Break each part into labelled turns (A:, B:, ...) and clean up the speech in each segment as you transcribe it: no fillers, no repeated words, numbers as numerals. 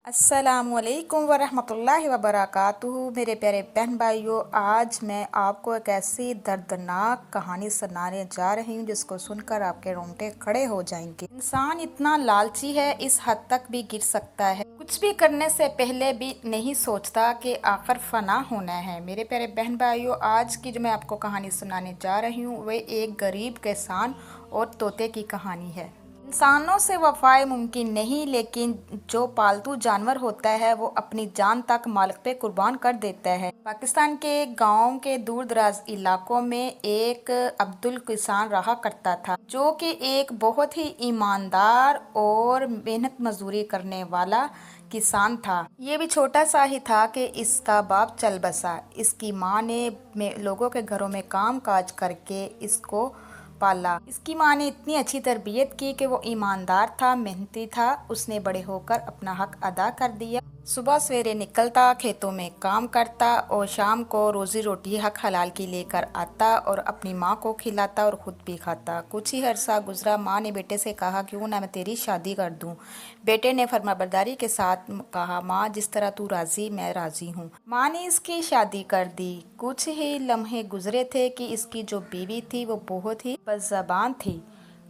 A: السلام علیکم ورحمۃ اللہ وبرکاتہ میرے پیارے بہن بھائیوں، آج میں آپ کو ایک ایسی دردناک کہانی سنانے جا رہی ہوں جس کو سن کر آپ کے رونگٹے کھڑے ہو جائیں گے۔ انسان اتنا لالچی ہے، اس حد تک بھی گر سکتا ہے، کچھ بھی کرنے سے پہلے بھی نہیں سوچتا کہ آخر فنا ہونا ہے۔ میرے پیارے بہن بھائیوں، آج کی جو میں آپ کو کہانی سنانے جا رہی ہوں وہ ایک غریب کسان اور طوطے کی کہانی ہے۔ انسانوں سے وفا ممکن نہیں، لیکن جو پالتو جانور ہوتا ہے وہ اپنی جان تک مالک پہ قربان کر دیتا ہے۔ پاکستان کے ایک گاؤں کے دور دراز علاقوں میں ایک عبدل کسان رہا کرتا تھا، جو کہ ایک بہت ہی ایماندار اور محنت مزدوری کرنے والا کسان تھا۔ یہ بھی چھوٹا سا ہی تھا کہ اس کا باپ چل بسا۔ اس کی ماں نے لوگوں کے گھروں میں کام کاج کر کے اس کو پالا۔ اس کی ماں نے اتنی اچھی تربیت کی کہ وہ ایماندار تھا، محنتی تھا۔ اس نے بڑے ہو کر اپنا حق ادا کر دیا۔ صبح سویرے نکلتا، کھیتوں میں کام کرتا اور شام کو روزی روٹی حق حلال کی لے کر آتا اور اپنی ماں کو کھلاتا اور خود بھی کھاتا۔ کچھ ہی عرصہ گزرا، ماں نے بیٹے سے کہا کیوں نہ میں تیری شادی کر دوں۔ بیٹے نے فرمانبرداری کے ساتھ کہا ماں جس طرح تو راضی میں راضی ہوں۔ ماں نے اس کی شادی کر دی۔ کچھ ہی لمحے گزرے تھے کہ اس کی جو بیوی تھی وہ بہت ہی بدزبان تھی۔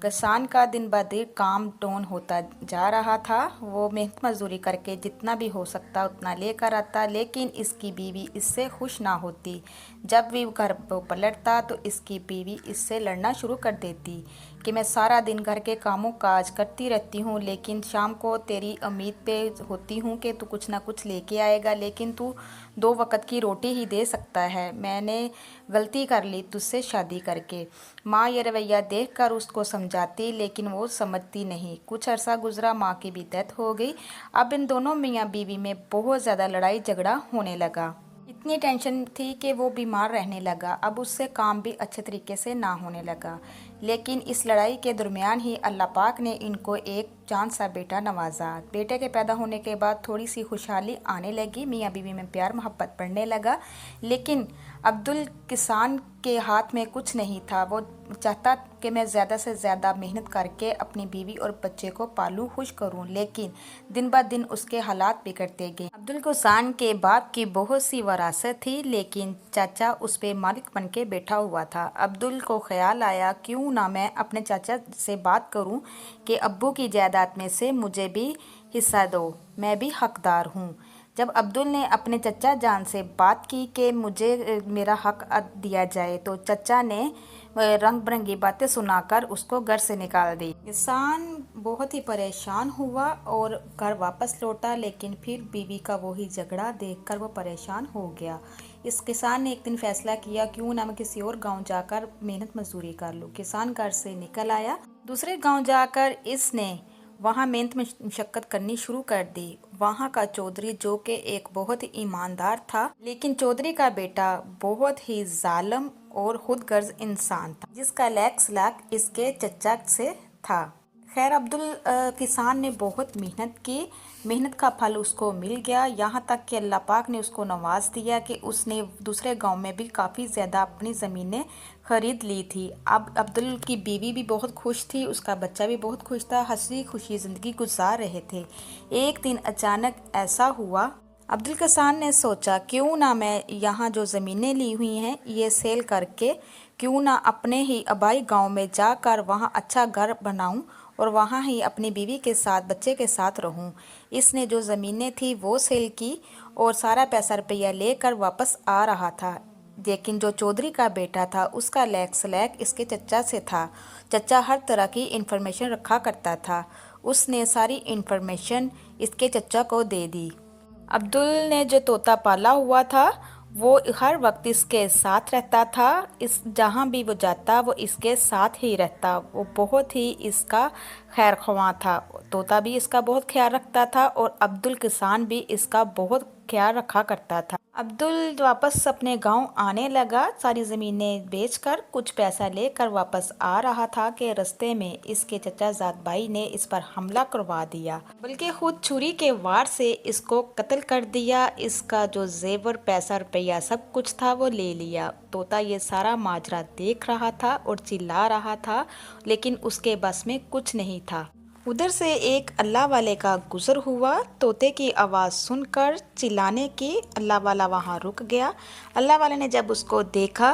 A: کسان کا دن بدن کام ڈاؤن ہوتا جا رہا تھا۔ وہ محنت مزدوری کر کے جتنا بھی ہو سکتا اتنا لے کر آتا، لیکن اس کی بیوی اس سے خوش نہ ہوتی۔ جب بھی گھر پلٹتا تو اس کی بیوی اس سے لڑنا شروع کر دیتی کہ میں سارا دن گھر کے کاموں کاج کرتی رہتی ہوں، لیکن شام کو تیری امید پہ ہوتی ہوں کہ تو کچھ نہ کچھ لے کے آئے گا، لیکن تو 2 وقت کی روٹی ہی دے سکتا ہے۔ میں نے غلطی کر لی تجھ سے شادی کر کے۔ ماں یہ رویہ دیکھ کر اس کو سمجھاتی، لیکن وہ سمجھتی نہیں۔ کچھ عرصہ گزرا، ماں کی بھی ڈیتھ ہو گئی۔ اب ان دونوں میاں بیوی میں بہت زیادہ لڑائی جھگڑا ہونے لگا۔ اتنی ٹینشن تھی کہ وہ بیمار رہنے لگا۔ اب اس سے کام بھی اچھے طریقے سے نہ ہونے لگا، لیکن اس لڑائی کے درمیان ہی اللہ پاک نے ان کو ایک جان سا بیٹا نوازا۔ بیٹے کے پیدا ہونے کے بعد تھوڑی سی خوشحالی آنے لگی، میاں بیوی میں پیار محبت بڑھنے لگا، لیکن عبدل کسان کے ہاتھ میں کچھ نہیں تھا۔ وہ چاہتا کہ میں زیادہ سے زیادہ محنت کر کے اپنی بیوی اور بچے کو پالوں، خوش کروں، لیکن دن بہ دن اس کے حالات بگڑتے گئے۔ عبدل کسان کے باپ کی بہت سی وراثت تھی، لیکن چاچا اس پہ مالک بن کے بیٹھا ہوا تھا۔ عبدل کو خیال آیا کیوں نہ میں اپنے چاچا سے بات کروں کہ ابو کی جائیداد میں سے مجھے بھی حصہ دو، میں بھی حقدار ہوں۔ جب عبدل نے اپنے چچا جان سے بات کی کہ مجھے میرا حق دیا جائے، تو چچا نے رنگ برنگی باتیں سنا کر اس کو گھر سے نکال دی۔ کسان بہت ہی پریشان ہوا اور گھر واپس لوٹا، لیکن پھر بیوی کا وہی جھگڑا دیکھ کر وہ پریشان ہو گیا۔ اس کسان نے ایک دن فیصلہ کیا کیوں نہ میں کسی اور گاؤں جا کر محنت مزدوری کر لوں۔ کسان گھر سے نکل آیا، دوسرے گاؤں جا کر اس نے وہاں محنت مشقت کرنی شروع کر دی۔ وہاں کا چودھری جو کہ ایک بہت ہی ایماندار تھا، لیکن چودھری کا بیٹا بہت ہی ظالم اور خود غرض انسان تھا، جس کا لیک سلاک اس کے چچا سے تھا۔ خیر عبدل کسان نے بہت محنت کی، محنت کا پھل اس کو مل گیا، یہاں تک کہ اللہ پاک نے اس کو نواز دیا کہ اس نے دوسرے گاؤں میں بھی کافی زیادہ اپنی زمینیں خرید لی تھی۔ اب عبدل کی بیوی بھی بہت خوش تھی، اس کا بچہ بھی بہت خوش تھا، ہنسی خوشی زندگی گزار رہے تھے۔ ایک دن اچانک ایسا ہوا، عبدل کسان نے سوچا کیوں نہ میں یہاں جو زمینیں لی ہوئی ہیں یہ سیل کر کے کیوں نہ اپنے ہی آبائی گاؤں میں جا کر وہاں اچھا گھر بناؤں اور وہاں ہی اپنی بیوی کے ساتھ بچے کے ساتھ رہوں۔ اس نے جو زمینیں تھی وہ سیل کی اور سارا پیسہ روپیہ لے کر واپس آ رہا تھا، لیکن جو چودھری کا بیٹا تھا اس کا لیک سلیک اس کے چچا سے تھا۔ چچا ہر طرح کی انفارمیشن رکھا کرتا تھا، اس نے ساری انفارمیشن اس کے چچا کو دے دی۔ عبدل نے جو طوطا پالا ہوا تھا وہ ہر وقت اس کے ساتھ رہتا تھا، جہاں بھی وہ جاتا وہ اس کے ساتھ ہی رہتا۔ وہ بہت ہی اس کا خیر خواہ تھا، طوطا بھی اس کا بہت خیال رکھتا تھا اور عبدل کسان بھی اس کا بہت خیال رکھا کرتا تھا۔ عبدل واپس اپنے گاؤں آنے لگا، ساری زمینیں بیچ کر کچھ پیسہ لے کر واپس آ رہا تھا کہ رستے میں اس کے چچا زاد بھائی نے اس پر حملہ کروا دیا، بلکہ خود چھری کے وار سے اس کو قتل کر دیا۔ اس کا جو زیور پیسہ روپیہ سب کچھ تھا وہ لے لیا۔ طوطا یہ سارا ماجرا دیکھ رہا تھا اور چلا رہا تھا، لیکن اس کے بس میں کچھ نہیں تھا۔ उधर से एक अल्लाह वाले का गुज़र हुआ। तोते की आवाज़ सुनकर चिल्लाने की अल्लाह वाला वहाँ रुक गया। अल्लाह वाले ने जब उसको देखा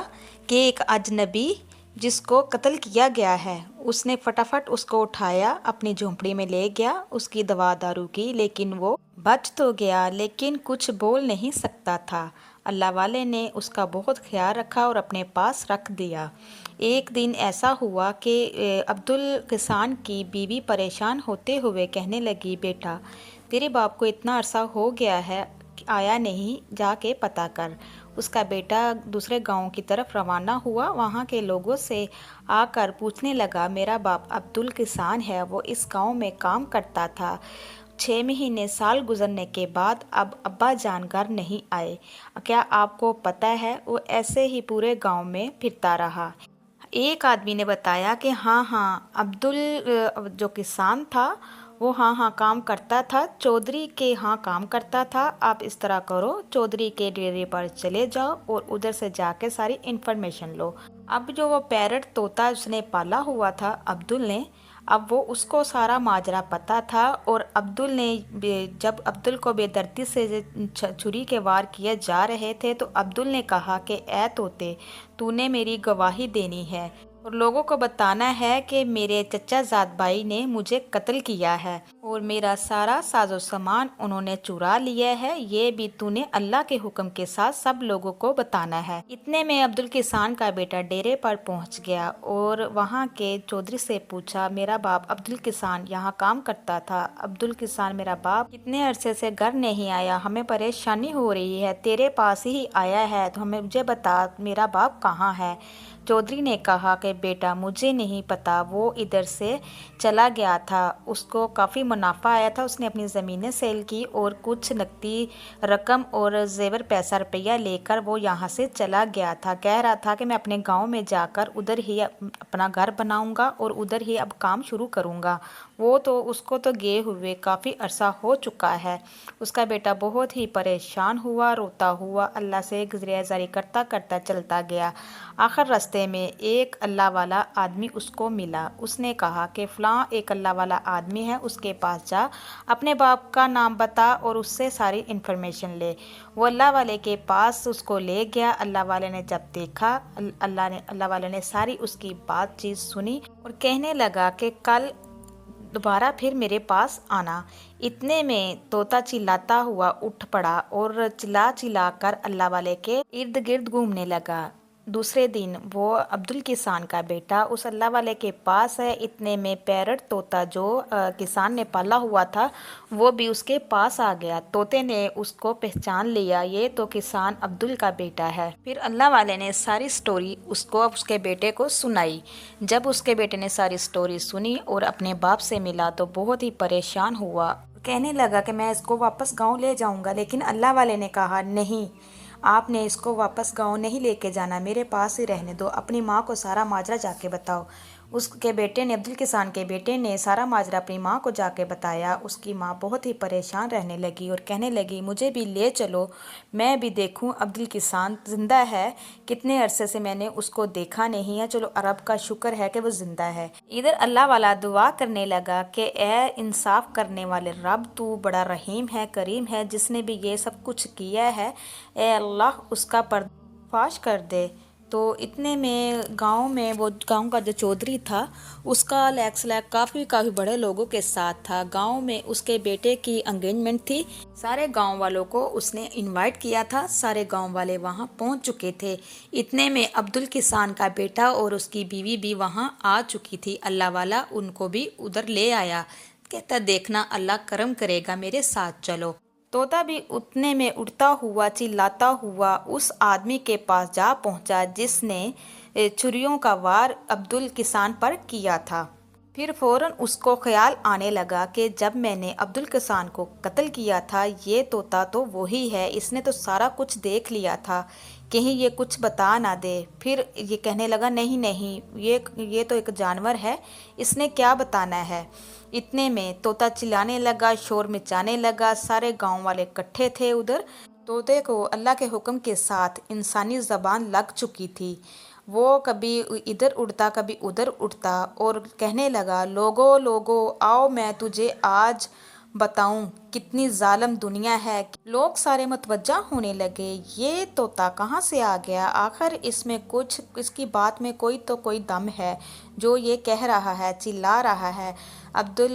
A: कि एक अजनबी जिसको कत्ल किया गया है, उसने फटाफट उसको उठाया, अपनी झोंपड़ी में ले गया, उसकी दवा दारू की, लेकिन वो बच तो गया लेकिन कुछ बोल नहीं सकता था। अल्लाह वाले ने उसका बहुत ख्याल रखा और अपने पास रख दिया। एक दिन ऐसा हुआ कि अब्दुल किसान की बीवी परेशान होते हुए कहने लगी, बेटा तेरे बाप को इतना अरसा हो गया है, आया नहीं, जाके पता कर। उसका बेटा दूसरे गांव की तरफ रवाना हुआ। वहां के लोगों से आकर पूछने लगा, मेरा बाप अब्दुल किसान है, वो इस गांव में काम करता था। 6 महीने साल गुजरने के बाद अब अब्बा जान घर नहीं आए। क्या आपको पता है? वो ऐसे ही पूरे गांव में फिरता रहा। एक आदमी ने बताया कि हाँ अब्दुल जो किसान था वो हाँ काम करता था, चौधरी के यहाँ काम करता था। आप इस तरह करो, चौधरी के डेरे पर चले जाओ और उधर से जाके सारी इन्फॉर्मेशन लो। अब जो वो पैरट तोता उसने पाला हुआ था अब्दुल ने, अब वो उसको सारा माजरा पता था। और अब्दुल ने जब अब्दुल को बेदर्दी से छुरी के वार किए जा रहे थे तो अब्दुल ने कहा कि ए तोते, तूने मेरी गवाही देनी है और लोगों को बताना है कि मेरे चचा जाद भाई ने मुझे कत्ल किया है और मेरा सारा साजो सामान उन्होंने चुरा लिया है। ये भी तूने अल्लाह के हुक्म के साथ सब लोगों को बताना है। इतने में अब्दुल किसान का बेटा डेरे पर पहुंच गया और वहां के चौधरी से पूछा, मेरा बाप अब्दुल किसान यहाँ काम करता था। अब्दुल किसान, मेरा बाप कितने अरसे से घर नहीं आया, हमें परेशानी हो रही है, तेरे पास ही आया है, तो हमें मुझे बता मेरा बाप कहाँ है। चौधरी ने कहा कि बेटा मुझे नहीं पता, वो इधर से चला गया था, उसको काफ़ी मुनाफा आया था, उसने अपनी ज़मीनें सेल की और कुछ नकदी रकम और जेवर पैसा रुपया लेकर वो यहाँ से चला गया था। कह रहा था कि मैं अपने गांव में जाकर उधर ही अपना घर बनाऊंगा और उधर ही अब काम शुरू करूंगा। वो तो उसको तो गए हुए काफ़ी अरसा हो चुका है। उसका बेटा बहुत ही परेशान हुआ, रोता हुआ अल्लाह से गुज़रियाजारी करता करता चलता गया। आखिर रास्ते में एक अल्लाह वाला आदमी उसको मिला। उसने कहा कि फ़लाँ एक अल्लाह वाला आदमी है, उसके पास जा, अपने बाप का नाम बता और उससे सारी इन्फॉर्मेशन ले। वो अल्लाह वाले के पास उसको ले गया। अल्लाह वाले ने जब देखा, अल्लाह वाले ने सारी उसकी बातचीत सुनी और कहने लगा कि कल दोबारा फिर मेरे पास आना। इतने में तोता चिल्लाता हुआ उठ पड़ा और चिल्ला चिल्ला कर अल्लाह वाले के इर्द गिर्द घूमने लगा। दूसरे दिन वो अब्दुल किसान का बेटा उस अल्लाह वाले के पास है। इतने में पैरट तोता जो किसान ने पाला हुआ था वो भी उसके पास आ गया। तोते ने उसको पहचान लिया, ये तो किसान अब्दुल का बेटा है। फिर अल्लाह वाले ने सारी स्टोरी उसको उसके बेटे को सुनाई। जब उसके बेटे ने सारी स्टोरी सुनी और अपने बाप से मिला तो बहुत ही परेशान हुआ। कहने लगा कि मैं इसको वापस गाँव ले जाऊँगा, लेकिन अल्लाह वाले ने कहा नहीं, आपने इसको वापस गांव नहीं लेके जाना, मेरे पास ही रहने दो। अपनी माँ को सारा माजरा जाके बताओ। उसके बेटे ने, अब्दुल किसान के बेटे ने सारा माजरा अपनी माँ को जाके बताया। उसकी माँ बहुत ही परेशान रहने लगी और कहने लगी, मुझे भी ले चलो, मैं भी देखूं अब्दुल किसान ज़िंदा है, कितने अरसे से मैंने उसको देखा नहीं है, चलो अरब का शुक्र है कि वो ज़िंदा है। इधर अल्लाह वाला दुआ करने लगा कि ए इंसाफ करने वाले रब, तू बड़ा रहीम है, करीम है, जिसने भी ये सब कुछ किया है, ए अल्लाह उसका पर्दाफाश कर दे। तो इतने में गांव में वो गांव का जो चौधरी था उसका लैक काफ़ी बड़े लोगों के साथ था। गांव में उसके बेटे की एंगेजमेंट थी, सारे गांव वालों को उसने इनवाइट किया था, सारे गांव वाले वहां पहुंच चुके थे। इतने में अब्दुल किसान का बेटा और उसकी बीवी भी वहां आ चुकी थी। अल्लाह वाला उनको भी उधर ले आया, कहता देखना अल्लाह करम करेगा, मेरे साथ चलो। तोता भी उतने में उड़ता हुआ चिल्लाता हुआ उस आदमी के पास जा पहुंचा जिसने छुरियों का वार अब्दुल किसान पर किया था। फिर फौरन उसको ख्याल आने लगा कि जब मैंने अब्दुल किसान को कत्ल किया था, ये तोता तो वही है, इसने तो सारा कुछ देख लिया था, कहीं ये कुछ बता ना दे। फिर ये कहने लगा नहीं नहीं, ये तो एक जानवर है, इसने क्या बताना है। इतने में तोता चिल्लाने लगा, शोर मचाने लगा, सारे गांव वाले इकट्ठे थे उधर। तोते को अल्लाह के हुक्म के साथ इंसानी ज़बान लग चुकी थी। वो कभी इधर उड़ता कभी उधर उड़ता और कहने लगा, लोगो लोगो आओ मैं तुझे आज बताऊं कितनी जालिम दुनिया है। लोग सारे मुतवज्जा होने लगे, ये तोता कहाँ से आ गया, आखिर इसमें कुछ, इसकी बात में कोई दम है जो ये कह रहा है, चिल्ला रहा है। अब्दुल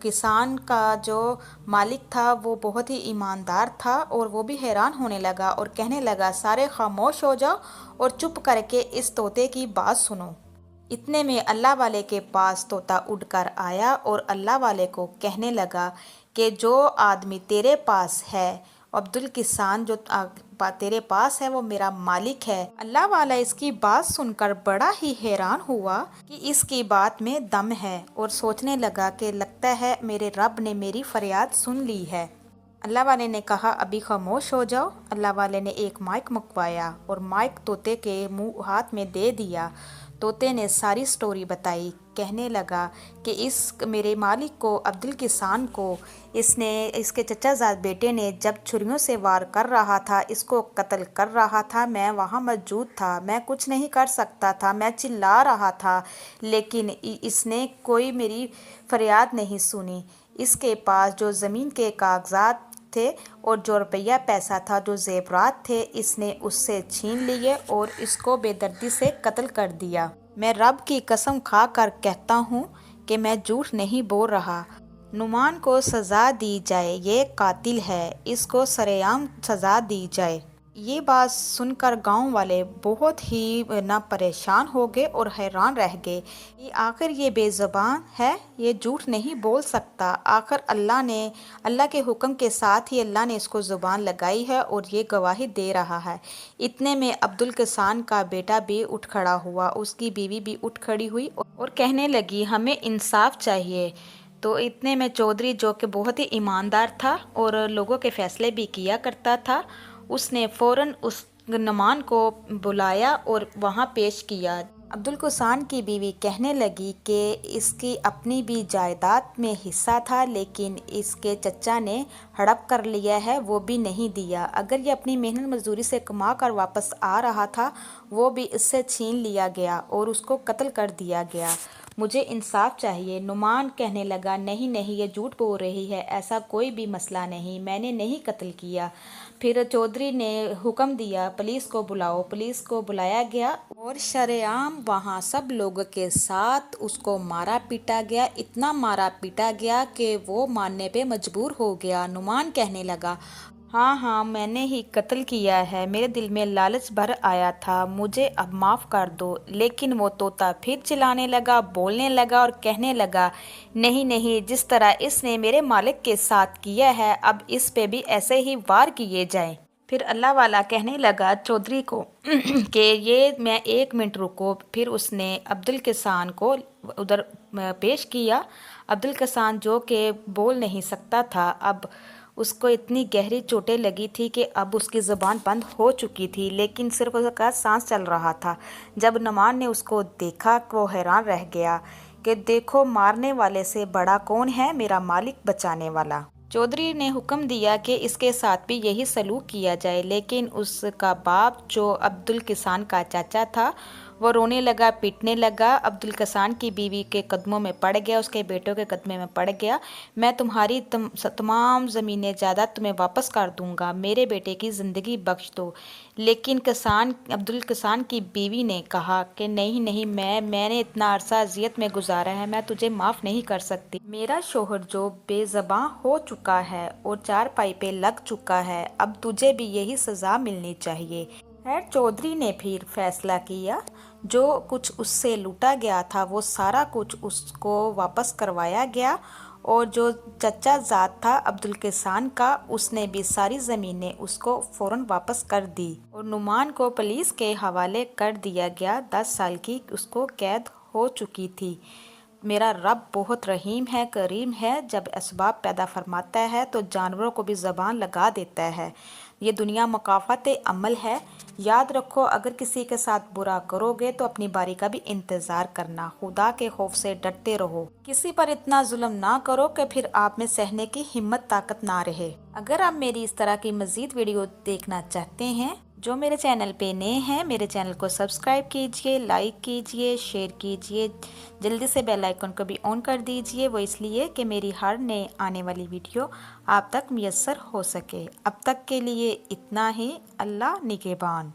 A: किसान का जो मालिक था वो बहुत ही ईमानदार था और वो भी हैरान होने लगा और कहने लगा, सारे खामोश हो जाओ और चुप करके इस तोते की बात सुनो। इतने में अल्लाह वाले के पास तोता उड़कर आया और अल्लाह वाले को कहने लगा कि जो आदमी तेरे पास है, अब्दुल किसान जो तेरे पास है वो मेरा मालिक है। अल्लाह वाला इसकी बात सुनकर बड़ा ही हैरान हुआ कि इसकी बात में दम है और सोचने लगा कि लगता है मेरे रब ने मेरी फरियाद सुन ली है। अल्लाह वाले ने कहा, अभी खामोश हो जाओ। अल्लाह वाले ने एक माइक मंगवाया और माइक तोते के मुंह हाथ में दे दिया। तोते ने सारी स्टोरी बताई, कहने लगा कि इस मेरे मालिक को, अब्दुल किसान को, इसके चचाजाद बेटे ने जब छुरियों से वार कर रहा था, इसको कत्ल कर रहा था, मैं वहाँ मौजूद था, मैं कुछ नहीं कर सकता था, मैं चिल्ला रहा था, लेकिन इसने कोई मेरी फरियाद नहीं सुनी। इसके पास जो ज़मीन के कागजात थे और जो रुपया पैसा था, जो जेवरात थे, इसने उससे छीन लिए और इसको बेदर्दी से कत्ल कर दिया। मैं रब की कसम खा कर कहता हूँ कि मैं झूठ नहीं बोल रहा। नुमान को सज़ा दी जाए, ये कातिल है, इसको सरेआम सज़ा दी जाए। ये बात सुनकर गांव वाले बहुत ही ना परेशान हो गए और हैरान रह गए कि आखिर ये बेज़ुबान है, ये झूठ नहीं बोल सकता। आखिर अल्लाह के हुक्म के साथ ही अल्लाह ने इसको ज़ुबान लगाई है और ये गवाही दे रहा है। इतने में अब्दुल किसान का बेटा भी उठ खड़ा हुआ, उसकी बीवी भी उठ खड़ी हुई और कहने लगी, हमें इंसाफ चाहिए। तो इतने में चौधरी, जो कि बहुत ही ईमानदार था और लोगों के फैसले भी किया करता था, उसने फ़ौरन उस नुमान को बुलाया और वहाँ पेश किया। अब्दुल किसान की बीवी कहने लगी कि इसकी अपनी भी जायदाद में हिस्सा था, लेकिन इसके चचा ने हड़प कर लिया है, वो भी नहीं दिया। अगर ये अपनी मेहनत मजदूरी से कमा कर वापस आ रहा था, वो भी इससे छीन लिया गया और उसको कत्ल कर दिया गया। मुझे इंसाफ चाहिए। नुमान कहने लगा, नहीं नहीं, ये झूठ बोल रही है, ऐसा कोई भी मसला नहीं, मैंने नहीं कत्ल किया। फिर चौधरी ने हुक्म दिया, पुलिस को बुलाओ। पुलिस को बुलाया गया और शरेआम वहाँ सब लोगों के साथ उसको मारा पीटा गया। इतना मारा पीटा गया कि वो मानने पे मजबूर हो गया। नुमान कहने लगा, हाँ हाँ, मैंने ही कत्ल किया है, मेरे दिल में लालच भर आया था, मुझे अब माफ़ कर दो। लेकिन वो तोता फिर चिल्लाने लगा, बोलने लगा और कहने लगा, नहीं नहीं, जिस तरह इसने मेरे मालिक के साथ किया है, अब इस पे भी ऐसे ही वार किए जाएं। फिर अल्लाह वाला कहने लगा चौधरी को कि ये मैं 1 मिनट रुको। फिर उसने अब्दुल किसान को उधर पेश किया। अब्दुल किसान जो कि बोल नहीं सकता था, अब उसको इतनी गहरी चोटें लगी थी कि अब उसकी ज़ुबान बंद हो चुकी थी, लेकिन सिर्फ उसका सांस चल रहा था। जब नुमान ने उसको देखा, वो हैरान रह गया कि देखो, मारने वाले से बड़ा कौन है, मेरा मालिक बचाने वाला। चौधरी ने हुक्म दिया कि इसके साथ भी यही सलूक किया जाए, लेकिन उसका बाप जो अब्दुल किसान का चाचा था, वो रोने लगा, पीटने लगा। अब्दुल किसान की बीवी के कदमों में पड़ गया, उसके बेटों के कदमे में पड़ गया, मैं तुम्हारी तमाम ज़मीनें जायदाद तुम्हें वापस कर दूंगा, मेरे बेटे की ज़िंदगी बख्श दो। लेकिन अब्दुल किसान की बीवी ने कहा कि नहीं नहीं, मैंने इतना अरसा अजियत में गुजारा है, मैं तुझे माफ़ नहीं कर सकती। मेरा शोहर जो बेज़बां हो चुका है और चारपाई पे लग चुका है, अब तुझे भी यही सज़ा मिलनी चाहिए। खैर, चौधरी ने फिर फैसला किया, जो कुछ उससे लूटा गया था वो सारा कुछ उसको वापस करवाया गया, और जो चचा ज़ाद था अब्दुल किसान का, उसने भी सारी ज़मीनें उसको फ़ौरन वापस कर दी और नुमान को पुलिस के हवाले कर दिया गया। 10 साल की उसको कैद हो चुकी थी। मेरा रब बहुत रहीम है, करीम है, जब असबाब पैदा फरमाता है तो जानवरों को भी ज़बान लगा देता है। ये दुनिया मुकाफ़ात अमल है। याद रखो, अगर किसी के साथ बुरा करोगे तो अपनी बारी का भी इंतज़ार करना। खुदा के खौफ से डरते रहो, किसी पर इतना जुल्म ना करो कि फिर आप में सहने की हिम्मत ताकत ना रहे। अगर आप मेरी इस तरह की मज़ीद वीडियो देखना चाहते हैं جو میرے چینل پہ نئے ہیں میرے چینل کو سبسکرائب کیجئے، لائک کیجئے، شیئر کیجئے، جلدی سے بیل آئیکن کو بھی آن کر دیجئے، وہ اس لیے کہ میری ہر نئے آنے والی ویڈیو آپ تک میسر ہو سکے۔ اب تک کے لیے اتنا ہی، اللہ نگہبان۔